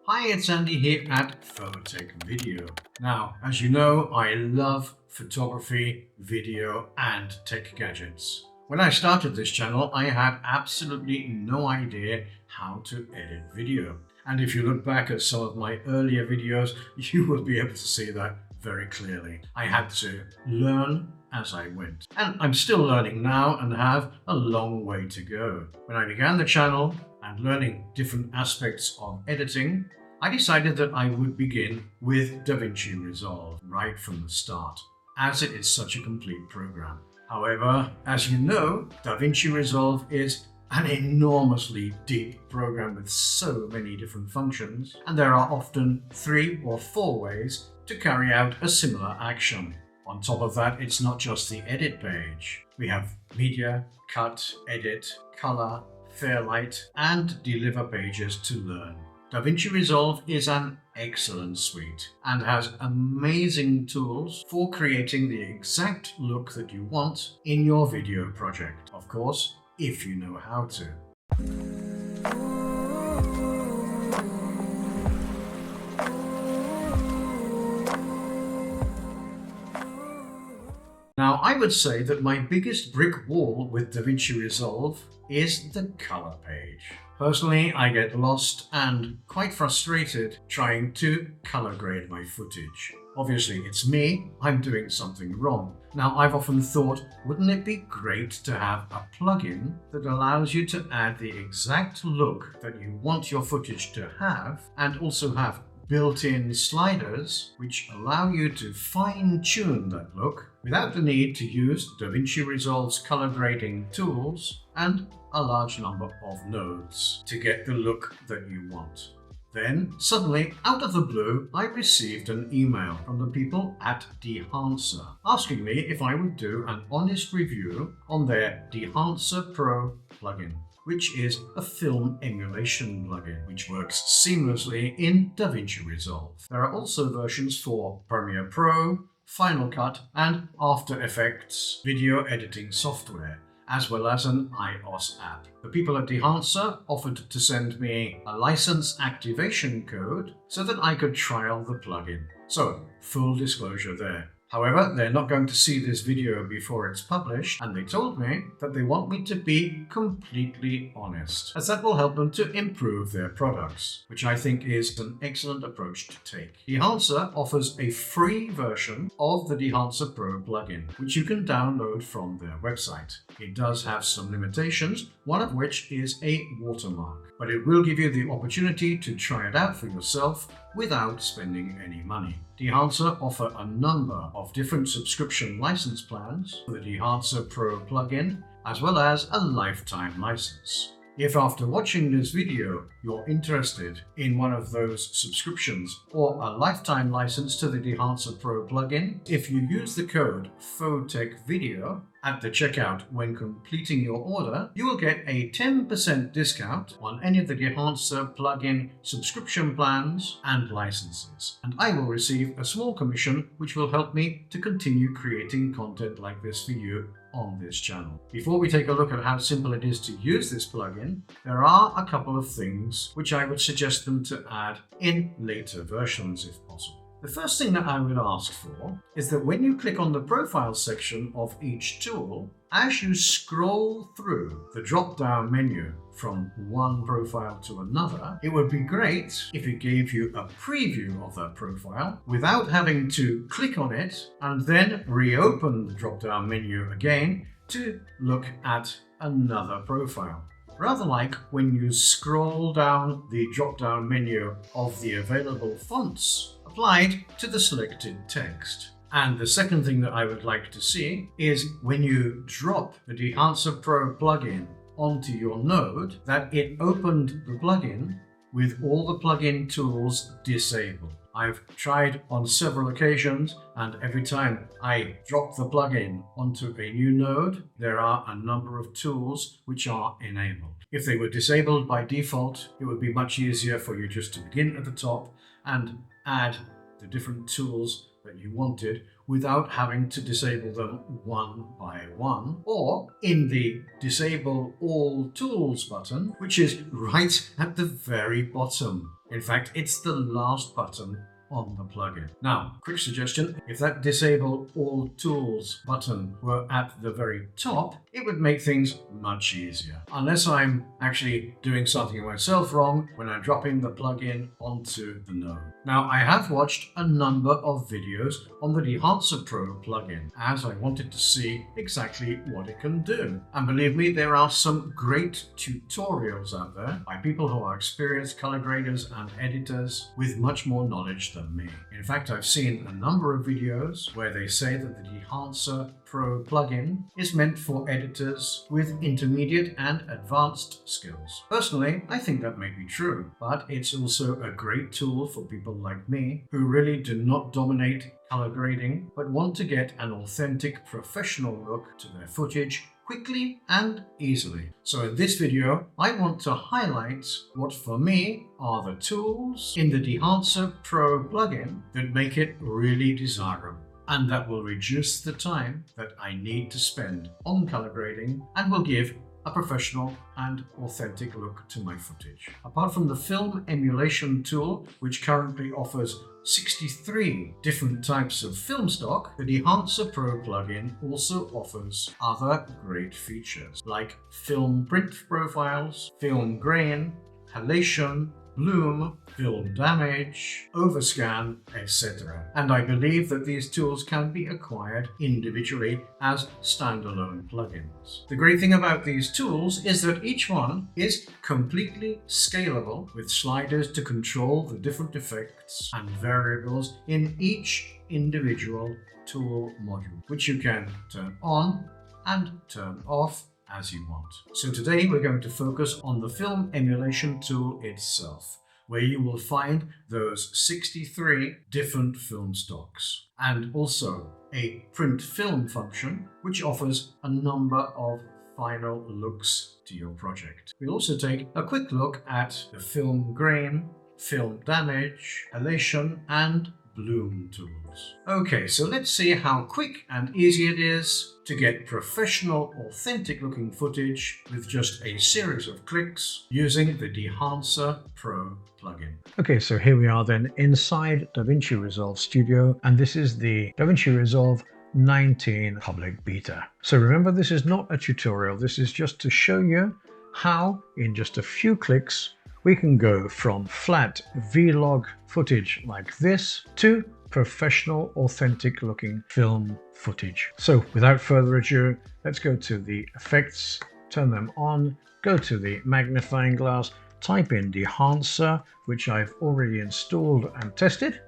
Hi, it's Andy here at Phototech Video. Now, as you know, I love photography, video, and tech gadgets. When I started this channel, I had absolutely no idea how to edit video. And if you look back at some of my earlier videos, you will be able to see that very clearly. I had to learn as I went. And I'm still learning now and have a long way to go. When I began the channel and learning different aspects of editing, I decided that I would begin with DaVinci Resolve right from the start, as it is such a complete program. However, as you know, DaVinci Resolve is an enormously deep program with so many different functions, and there are often 3 or 4 ways to carry out a similar action. On top of that, it's not just the edit page. We have media, cut, edit, color, fairlight, and deliver pages to learn. DaVinci Resolve is an excellent suite and has amazing tools for creating the exact look that you want in your video project. Of course, if you know how to. Now, I would say that my biggest brick wall with DaVinci Resolve is the color page. Personally, I get lost and quite frustrated trying to color grade my footage. Obviously, it's me, I'm doing something wrong. Now, I've often thought, wouldn't it be great to have a plugin that allows you to add the exact look that you want your footage to have, and also have built-in sliders which allow you to fine-tune that look without the need to use DaVinci Resolve's color grading tools and a large number of nodes to get the look that you want. Then, suddenly, out of the blue, I received an email from the people at Dehancer asking me if I would do an honest review on their Dehancer Pro Plugin, which is a film emulation plugin which works seamlessly in DaVinci Resolve. There are also versions for Premiere Pro, Final Cut, and After Effects video editing software, as well as an iOS app. The people at Dehancer offered to send me a license activation code so that I could trial the plugin. So, full disclosure there. However, they're not going to see this video before it's published, and they told me that they want me to be completely honest, as that will help them to improve their products, which I think is an excellent approach to take. Dehancer offers a free version of the Dehancer Pro plugin, which you can download from their website. It does have some limitations, one of which is a watermark, but it will give you the opportunity to try it out for yourself without spending any money. Dehancer offer a number of different subscription license plans for the Dehancer Pro plugin, as well as a lifetime license. If after watching this video you're interested in one of those subscriptions or a lifetime license to the Dehancer Pro plugin, if you use the code PHOTECHVIDEO at the checkout when completing your order, you will get a 10% discount on any of the Dehancer plugin subscription plans and licenses. And I will receive a small commission which will help me to continue creating content like this for you on this channel. Before we take a look at how simple it is to use this plugin, there are a couple of things which I would suggest them to add in later versions if possible. The first thing that I would ask for is that when you click on the profile section of each tool, as you scroll through the drop-down menu from one profile to another, it would be great if it gave you a preview of that profile without having to click on it and then reopen the drop-down menu again to look at another profile. Rather like when you scroll down the drop-down menu of the available fonts applied to the selected text. And the second thing that I would like to see is when you drop the Dehancer Pro plugin onto your node, that it opened the plugin with all the plugin tools disabled. I've tried on several occasions, and every time I drop the plugin onto a new node, there are a number of tools which are enabled. If they were disabled by default, it would be much easier for you just to begin at the top and add the different tools that you wanted without having to disable them one by one, or in the Disable All Tools button, which is right at the very bottom In fact, it's the last button on the plugin. Now, quick suggestion, if that disable all tools button were at the very top, it would make things much easier. Unless I'm actually doing something myself wrong when I'm dropping the plugin onto the node. Now, I have watched a number of videos on the Dehancer Pro plugin as I wanted to see exactly what it can do. And believe me, there are some great tutorials out there by people who are experienced color graders and editors with much more knowledge than me. In fact, I've seen a number of videos where they say that the Dehancer Pro plugin is meant for editors with intermediate and advanced skills. Personally, I think that may be true, but it's also a great tool for people like me who really do not dominate color grading but want to get an authentic professional look to their footage quickly and easily. So in this video, I want to highlight what for me are the tools in the Dehancer Pro plugin that make it really desirable and that will reduce the time that I need to spend on color grading and will give a professional and authentic look to my footage. Apart from the film emulation tool, which currently offers 63 different types of film stock, the Dehancer Pro plugin also offers other great features like film print profiles, film grain, halation, bloom, film damage, overscan, etc. And I believe that these tools can be acquired individually as standalone plugins. The great thing about these tools is that each one is completely scalable with sliders to control the different effects and variables in each individual tool module, which you can turn on and turn off as you want. So today we're going to focus on the film emulation tool itself, where you will find those 63 different film stocks, and also a print film function, which offers a number of final looks to your project. We'll also take a quick look at the film grain, film damage, halation, and bloom tools. Okay, so let's see how quick and easy it is to get professional, authentic looking footage with just a series of clicks using the Dehancer Pro plugin. Okay, so here we are then inside DaVinci Resolve Studio, and this is the DaVinci Resolve 19 public beta. So remember, this is not a tutorial, this is just to show you how in just a few clicks we can go from flat vlog footage like this to professional, authentic looking film footage. So without further ado, let's go to the effects, turn them on, go to the magnifying glass, type in Dehancer, which I've already installed and tested.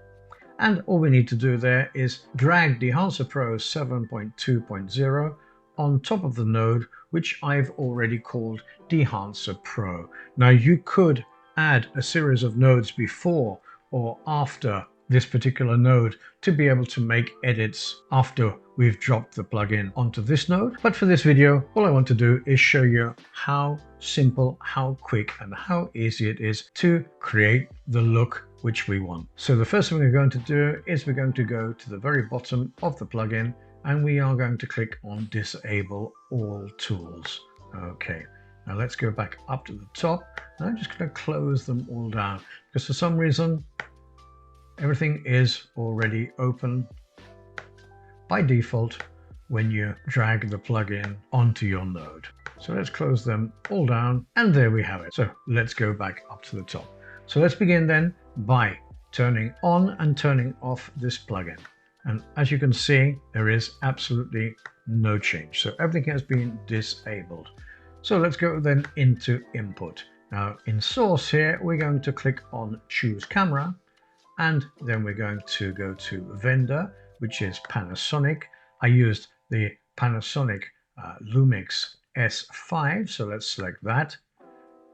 And all we need to do there is drag Dehancer Pro 7.2.0 on top of the node, which I've already called Dehancer Pro. Now you could add a series of nodes before or after this particular node to be able to make edits after we've dropped the plugin onto this node. But for this video, all I want to do is show you how simple, how quick, and how easy it is to create the look which we want. So the first thing we're going to do is we're going to go to the very bottom of the plugin and we are going to click on Disable All Tools. Okay, now let's go back up to the top. And I'm just going to close them all down because for some reason everything is already open by default when you drag the plugin onto your node. So let's close them all down and there we have it. So let's go back up to the top. So let's begin then by turning on and turning off this plugin. And as you can see, there is absolutely no change. So everything has been disabled. So let's go then into input. Now in source here, we're going to click on choose camera, and then we're going to go to vendor, which is Panasonic. I used the Panasonic Lumix S5, so let's select that.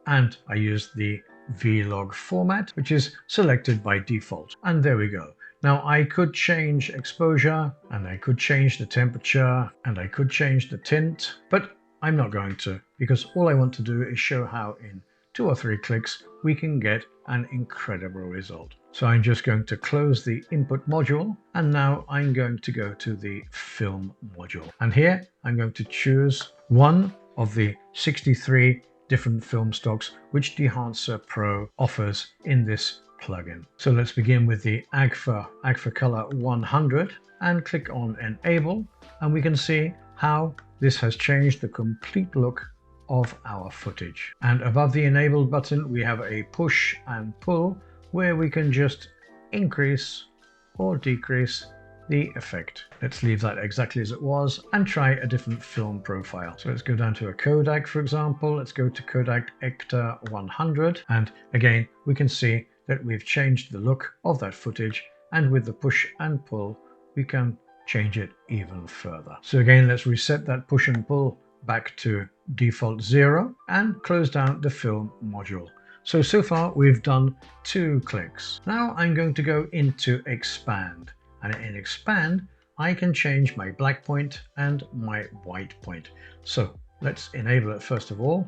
And I used the vlog format, which is selected by default. And there we go. Now I could change exposure and I could change the temperature and I could change the tint, but I'm not going to, because all I want to do is show how in 2 or 3 clicks we can get an incredible result. So I'm just going to close the input module and now I'm going to go to the film module. And here I'm going to choose one of the 63 different film stocks which Dehancer Pro offers in this plugin. So let's begin with the Agfa Color 100 and click on Enable, and we can see how this has changed the complete look of our footage. And above the Enable button we have a push and pull where we can just increase or decrease the effect. Let's leave that exactly as it was and try a different film profile. So let's go down to a Kodak, for example. Let's go to Kodak Ektar 100, and again we can see that we've changed the look of that footage, and with the push and pull we can change it even further. So again, let's reset that push and pull back to default 0 and close down the film module. So far we've done 2 clicks. Now I'm going to go into expand, and in expand I can change my black point and my white point. So let's enable it first of all,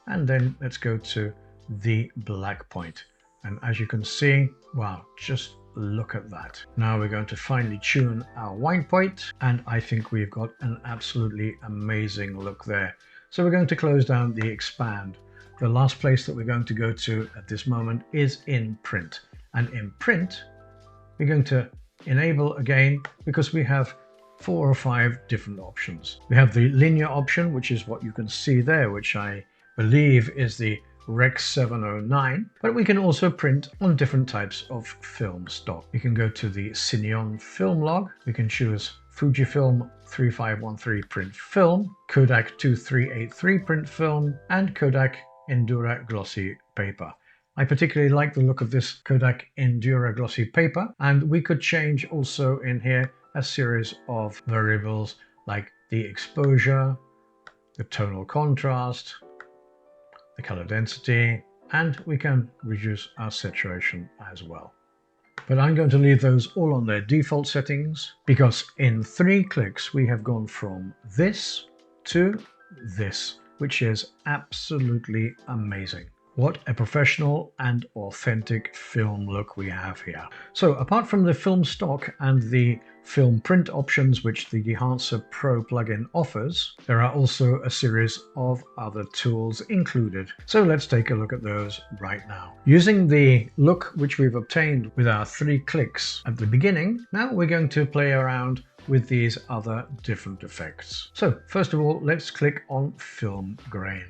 and then let's go to the black point. And as you can see, wow, just look at that. Now we're going to finally tune our white point, and I think we've got an absolutely amazing look there. So we're going to close down the expand. The last place that we're going to go to at this moment is in print. And in print, we're going to enable again because we have 4 or 5 different options. We have the linear option, which is what you can see there, which I believe is the Rec 709, but we can also print on different types of film stock. We can go to the Cineon film log, we can choose Fujifilm 3513 print film, Kodak 2383 print film, and Kodak Endura glossy paper. I particularly like the look of this Kodak Endura glossy paper, and we could change also in here a series of variables like the exposure, the tonal contrast, the color density, and we can reduce our saturation as well. But I'm going to leave those all on their default settings because in 3 clicks we have gone from this to this, which is absolutely amazing. What a professional and authentic film look we have here. So apart from the film stock and the film print options which the Dehancer Pro plugin offers, there are also a series of other tools included. So let's take a look at those right now. Using the look which we've obtained with our 3 clicks at the beginning, now we're going to play around with these other different effects. So first of all, let's click on film grain.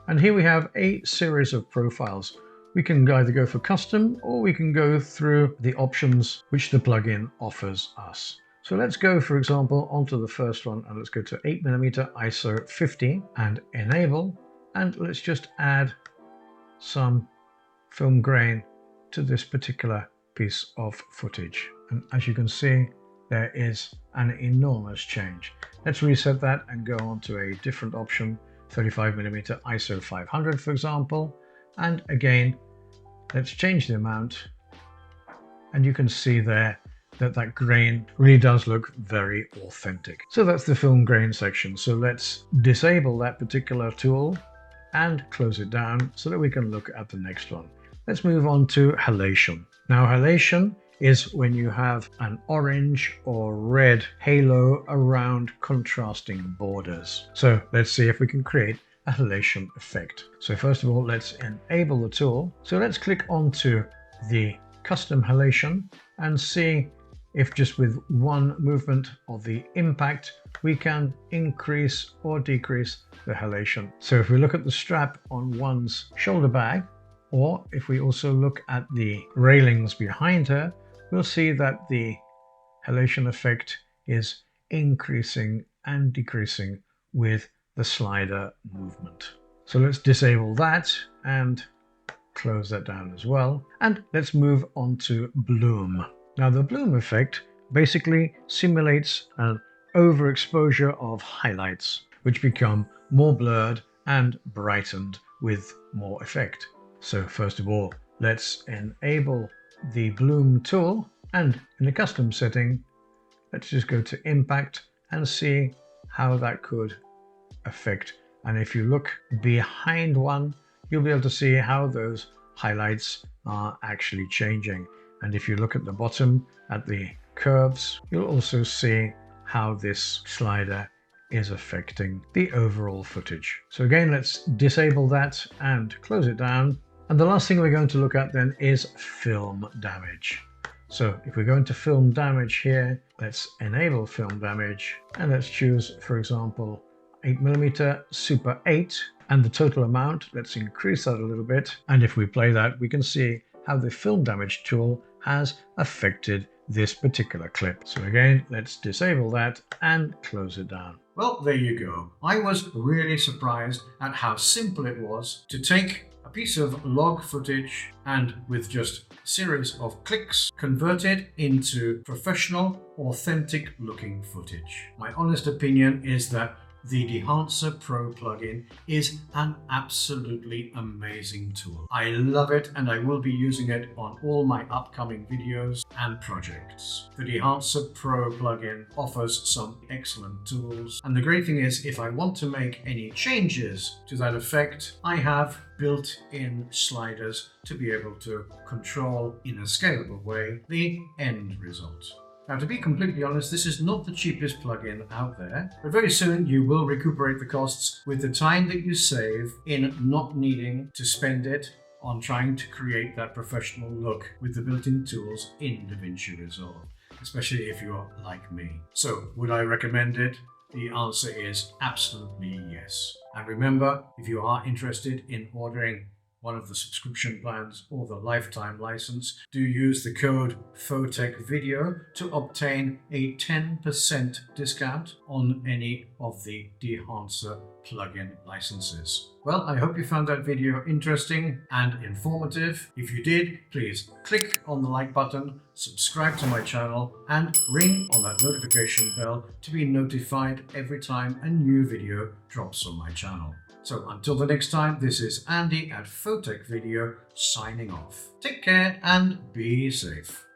And here we have a series of profiles. We can either go for custom or we can go through the options which the plugin offers us. So let's go, for example, onto the first one, and let's go to 8mm ISO 50 and enable, and let's just add some film grain to this particular piece of footage. And as you can see, there is an enormous change. Let's reset that and go on to a different option, 35mm ISO 500 for example, and again let's change the amount, and you can see there that that grain really does look very authentic. So that's the film grain section. So let's disable that particular tool and close it down so that we can look at the next one. Let's move on to halation. Now halation is when you have an orange or red halo around contrasting borders. So let's see if we can create a halation effect. So first of all, let's enable the tool. So let's click onto the custom halation and see if just with one movement of the impact we can increase or decrease the halation. So if we look at the strap on one's shoulder bag, or if we also look at the railings behind her, we'll see that the halation effect is increasing and decreasing with the slider movement. So let's disable that and close that down as well. And let's move on to bloom. Now the bloom effect basically simulates an overexposure of highlights, which become more blurred and brightened with more effect. So first of all, let's enable the bloom tool, and in the custom setting, let's just go to impact and see how that could affect. And if you look behind one, you'll be able to see how those highlights are actually changing. And if you look at the bottom at the curves, you'll also see how this slider is affecting the overall footage. So again, let's disable that and close it down. And the last thing we're going to look at then is film damage. So if we go into film damage here, let's enable film damage and let's choose, for example, 8mm Super 8, and the total amount, let's increase that a little bit. And if we play that, we can see how the film damage tool has affected this particular clip. So again, let's disable that and close it down. Well, there you go. I was really surprised at how simple it was to take a piece of log footage and with just a series of clicks convert it into professional, authentic looking footage. My honest opinion is that the Dehancer Pro plugin is an absolutely amazing tool. I love it and I will be using it on all my upcoming videos and projects. The Dehancer Pro plugin offers some excellent tools, and the great thing is if I want to make any changes to that effect, I have built-in sliders to be able to control in a scalable way the end result. Now, to be completely honest, this is not the cheapest plugin out there, but very soon you will recuperate the costs with the time that you save in not needing to spend it on trying to create that professional look with the built-in tools in DaVinci Resolve, especially if you're like me. So, would I recommend it? The answer is absolutely yes. And remember, if you are interested in ordering one of the subscription plans or the lifetime license, do use the code PHOTECHVIDEO to obtain a 10% discount on any of the Dehancer plugin licenses. Well, I hope you found that video interesting and informative. If you did, please click on the like button, subscribe to my channel, and ring on that notification bell to be notified every time a new video drops on my channel. So until the next time, this is Andy at PHOTECHVIDEO signing off. Take care and be safe.